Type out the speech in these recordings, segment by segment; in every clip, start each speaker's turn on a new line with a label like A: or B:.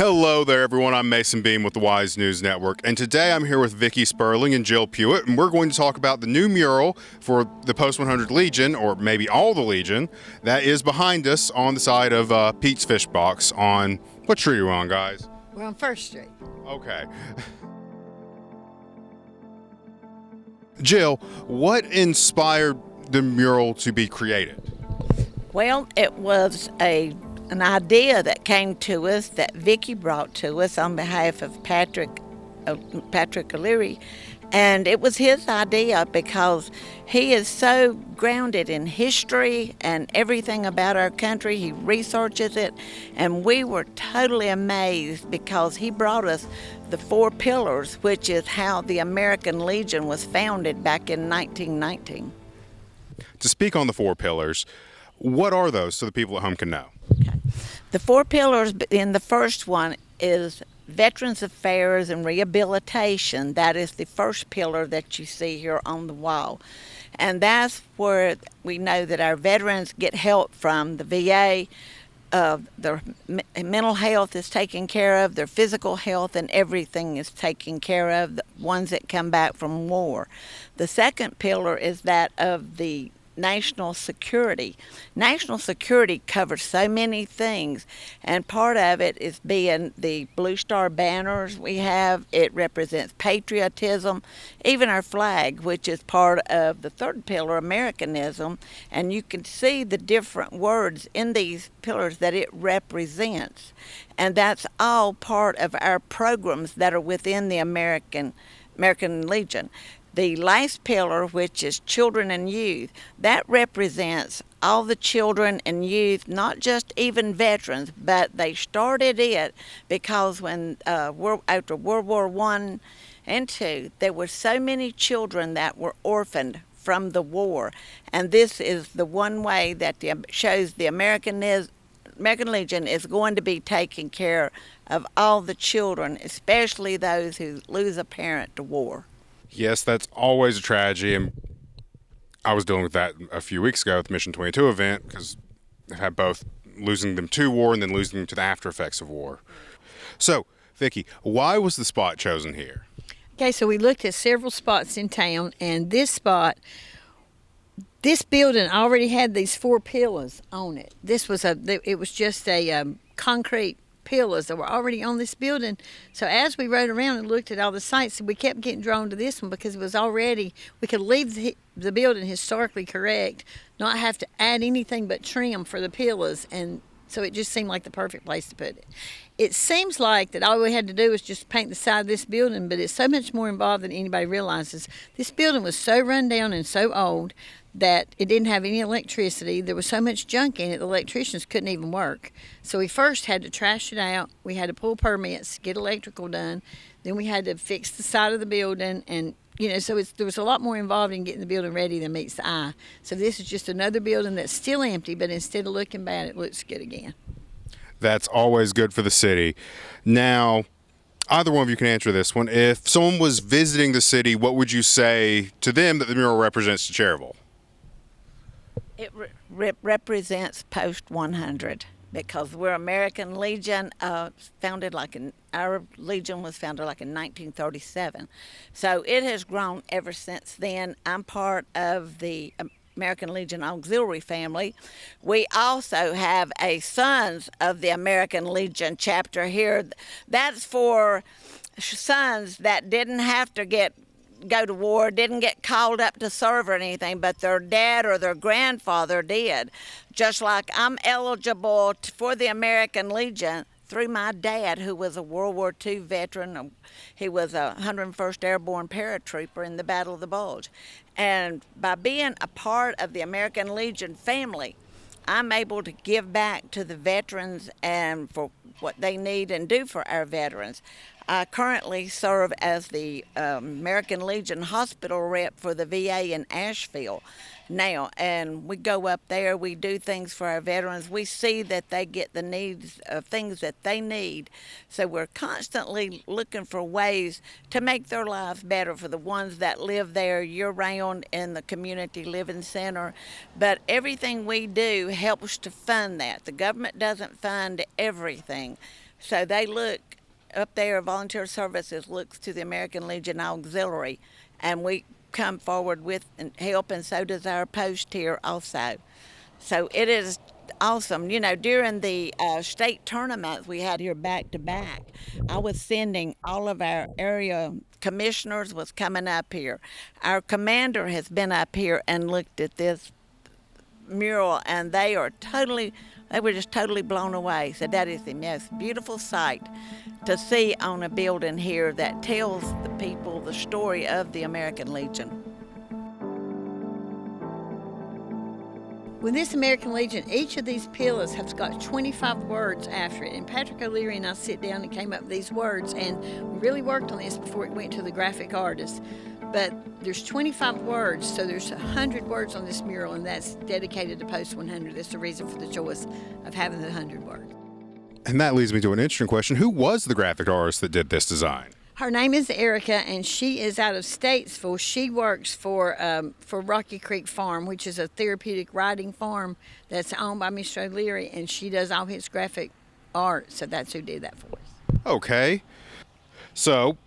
A: Hello there, everyone. I'm Mason Beam with the Wise News Network, and today I'm here with Vickie Spurling and Jill Puett, and we're going to talk about the new mural for the Post 100 Legion, or maybe all the Legion, that is behind us on the side of Pete's Fishbox on, what street are we on, guys?
B: We're on First Street.
A: Okay. Jill, what inspired the mural to be created?
C: Well, it was an idea that came to us that Vickie brought to us on behalf of Patrick O'Leary, and it was his idea because he is so grounded in history and everything about our country. He researches it, and we were totally amazed because he brought us the 4 pillars, which is how the American Legion was founded back in 1919.
A: To speak on the 4 pillars, what are those so the people at home can know?
C: Okay. The 4 pillars in the first one is Veterans Affairs and Rehabilitation. That is the first pillar that you see here on the wall. And that's where we know that our veterans get help from the VA. Their mental health is taken care of, their physical health and everything is taken care of, the ones that come back from war. The second pillar is that of the national security. National security covers so many things, and part of it is being the Blue Star banners we have. It represents patriotism, even our flag, which is part of the third pillar, Americanism, and you can see the different words in these pillars that it represents, and that's all part of our programs that are within the American Legion. The last pillar, which is children and youth, that represents all the children and youth, not just even veterans, but they started it because when after World War I and II, there were so many children that were orphaned from the war. And this is the one way that shows the American Legion is going to be taking care of all the children, especially those who lose a parent to war.
A: Yes, that's always a tragedy, and I was dealing with that a few weeks ago at the Mission 22 event because I've had both losing them to war and then losing them to the after effects of war. So, Vickie, why was the spot chosen here?
B: Okay, so we looked at several spots in town, and this building already had these 4 pillars on it. It was just a concrete pillars that were already on this building. So as we rode around and looked at all the sites, we kept getting drawn to this one because it was already, we could leave the building historically correct, not have to add anything but trim for the pillars, and so it just seemed like the perfect place to put it. It seems like that all we had to do was just paint the side of this building, but it's so much more involved than anybody realizes. This building was so run down and so old that it didn't have any electricity. There was so much junk in it, the electricians couldn't even work. So we first had to trash it out. We had to pull permits, get electrical done. Then we had to fix the side of the building, and so there was a lot more involved in getting the building ready than meets the eye. So this is just another building that's still empty, but instead of looking bad, it looks good again.
A: That's always good for the city. Now, either one of you can answer this one. If someone was visiting the city, what would you say to them that the mural represents to Cherryville?
C: It represents Post 100 because we're American Legion, our Legion was founded like in 1937. So it has grown ever since then. I'm part of the American Legion Auxiliary family. We also have a Sons of the American Legion chapter here. That's for sons that didn't have to go to war, didn't get called up to serve or anything, but their dad or their grandfather did. Just like I'm eligible for the American Legion through my dad, who was a World War II veteran. He was a 101st Airborne paratrooper in the Battle of the Bulge. And by being a part of the American Legion family, I'm able to give back to the veterans and for what they need and do for our veterans. I currently serve as the American Legion hospital rep for the VA in Asheville now, and we go up there, we do things for our veterans, we see that they get the needs of things that they need, so we're constantly looking for ways to make their lives better for the ones that live there year-round in the community living center. But everything we do helps to fund that. The government doesn't fund everything. So they look up there, Volunteer Services looks to the American Legion Auxiliary, and we come forward with help, and so does our post here also. So it is awesome. You know, during the state tournaments we had here back to back, I was sending all of our area commissioners was coming up here. Our commander has been up here and looked at this mural, and they were just totally blown away. So that is the most beautiful sight to see on a building here that tells the people the story of the American Legion.
B: With this American Legion, each of these pillars has got 25 words after it. And Patrick O'Leary and I sit down and came up with these words, and we really worked on this before it went to the graphic artist. But there's 25 words, so there's 100 words on this mural, and that's dedicated to Post 100. That's the reason for the choice of having the 100 words.
A: And that leads me to an interesting question. Who was the graphic artist that did this design?
B: Her name is Erica, and she is out of Statesville. She works for Rocky Creek Farm, which is a therapeutic riding farm that's owned by Mr. O'Leary, and she does all his graphic art, so that's who did that for us.
A: Okay. So,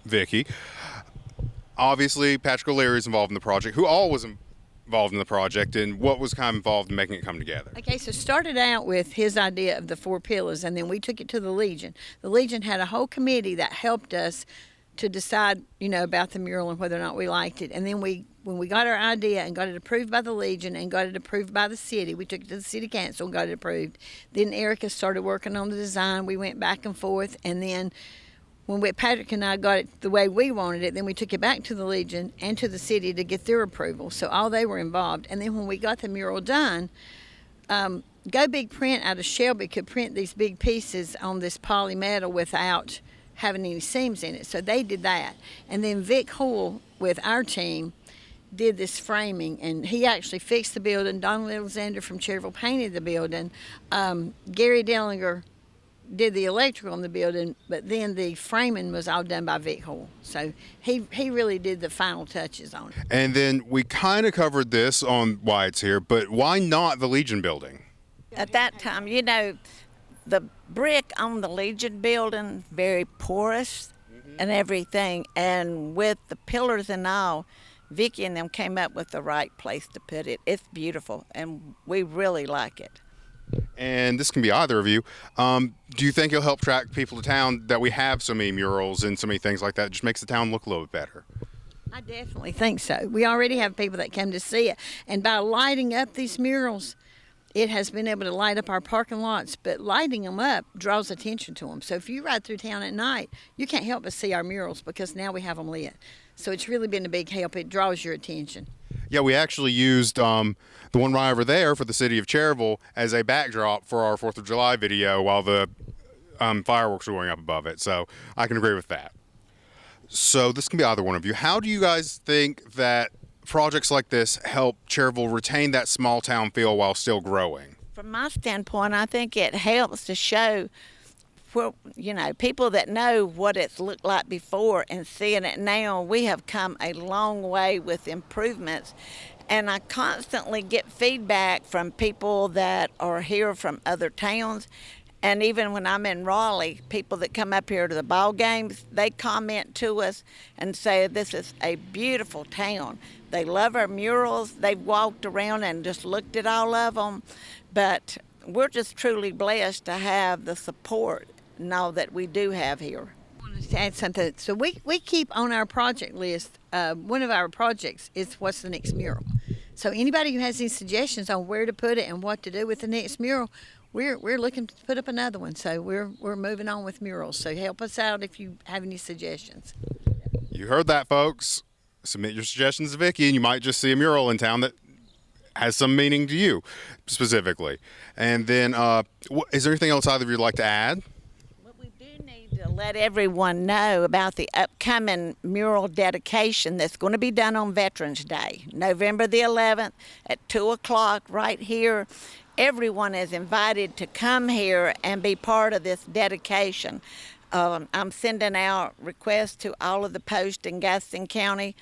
A: Vickie, obviously Patrick O'Leary is involved in the project. Who all was involved in the project, and what was kind of involved in making it come together?
B: Okay, so started out with his idea of the 4 pillars, and then we took it to the Legion. The Legion had a whole committee that helped us to decide, about the mural and whether or not we liked it. And then when we got our idea and got it approved by the Legion and got it approved by the city, we took it to the city council and got it approved. Then Erica started working on the design. We went back and forth, and then when Patrick and I got it the way we wanted it, then we took it back to the Legion and to the city to get their approval. So all they were involved. And then when we got the mural done, Go Big Print out of Shelby could print these big pieces on this poly metal without having any seams in it. So they did that. And then Vic Hoyle with our team did this framing, and he actually fixed the building. Donald Alexander from Cherryville painted the building. Gary Dellinger did the electrical in the building, but then the framing was all done by Vic Hoyle. So he really did the final touches on it.
A: And then we kind of covered this on why it's here, but why not the Legion building?
C: At that time, the brick on the Legion building, very porous and everything, and with the pillars and all, Vickie and them came up with the right place to put it. It's beautiful, and we really like it.
A: And this can be either of you. Do you think it'll help attract people to town that we have so many murals and so many things like that? It just makes the town look a little bit better.
B: I definitely think so. We already have people that come to see it. And by lighting up these murals, it has been able to light up our parking lots, but lighting them up draws attention to them. So if you ride through town at night, you can't help but see our murals because now we have them lit. So it's really been a big help. It draws your attention.
A: Yeah, we actually used the one right over there for the city of Cherryville as a backdrop for our 4th of July video while the fireworks were going up above it. So I can agree with that. So this can be either one of you. How do you guys think that projects like this help Cherryville retain that small town feel while still growing?
C: From my standpoint, I think it helps to show people that know what it's looked like before and seeing it now. We have come a long way with improvements, and I constantly get feedback from people that are here from other towns. And even when I'm in Raleigh, people that come up here to the ball games, they comment to us and say this is a beautiful town. They love our murals. They've walked around and just looked at all of them. But we're just truly blessed to have the support now that we do have here.
B: I want to add something. So we keep on our project list, one of our projects is what's the next mural. So anybody who has any suggestions on where to put it and what to do with the next mural, we're looking to put up another one. So we're moving on with murals. So help us out if you have any suggestions.
A: You heard that, folks. Submit your suggestions to Vickie, and you might just see a mural in town that has some meaning to you specifically. And then, is there anything else either of you would like to add?
C: Well, we do need to let everyone know about the upcoming mural dedication that's going to be done on Veterans Day, November the 11th at 2 o'clock right here. Everyone is invited to come here and be part of this dedication. I'm sending out requests to all of the posts in Gaston County,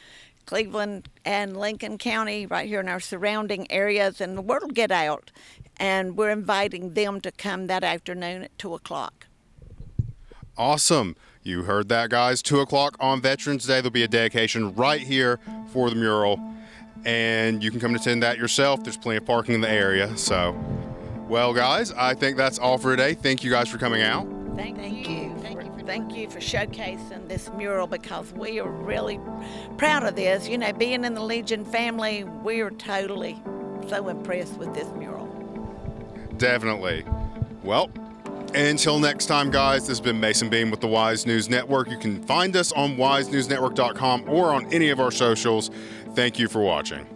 C: Cleveland and Lincoln County, right here in our surrounding areas, and the word will get out. And we're inviting them to come that afternoon at 2 o'clock.
A: Awesome. You heard that, guys. 2 o'clock on Veterans Day, there'll be a dedication right here for the mural. And you can come and attend that yourself. There's plenty of parking in the area. So, well, guys, I think that's all for today. Thank you guys for coming out.
C: Thank you for showcasing this mural, because we are really proud of this. You know, being in the Legion family, we are totally so impressed with this mural.
A: Definitely. Well, until next time, guys, this has been Mason Beam with the Wise News Network. You can find us on wisenewsnetwork.com or on any of our socials. Thank you for watching.